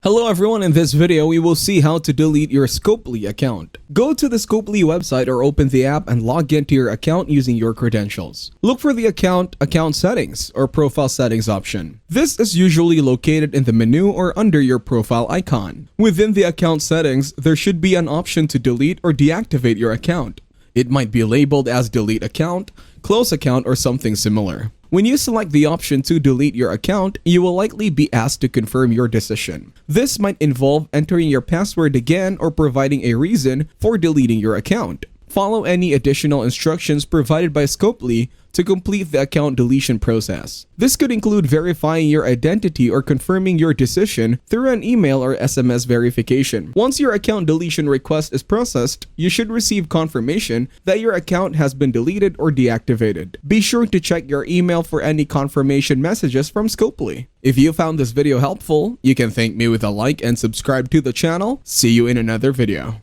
Hello everyone, in this video we will see how to delete your Scopely account. Go to the Scopely website or open the app and log into your account using your credentials. Look for the account settings or profile settings option. This is usually located in the menu or under your profile icon. Within the account settings, there should be an option to delete or deactivate your account. It might be labeled as delete account, close account, or something similar. When you select the option to delete your account, you will likely be asked to confirm your decision. This might involve entering your password again or providing a reason for deleting your account. Follow any additional instructions provided by Scopely to complete the account deletion process. This could include verifying your identity or confirming your decision through an email or SMS verification. Once your account deletion request is processed, you should receive confirmation that your account has been deleted or deactivated. Be sure to check your email for any confirmation messages from Scopely. If you found this video helpful, you can thank me with a like and subscribe to the channel. See you in another video.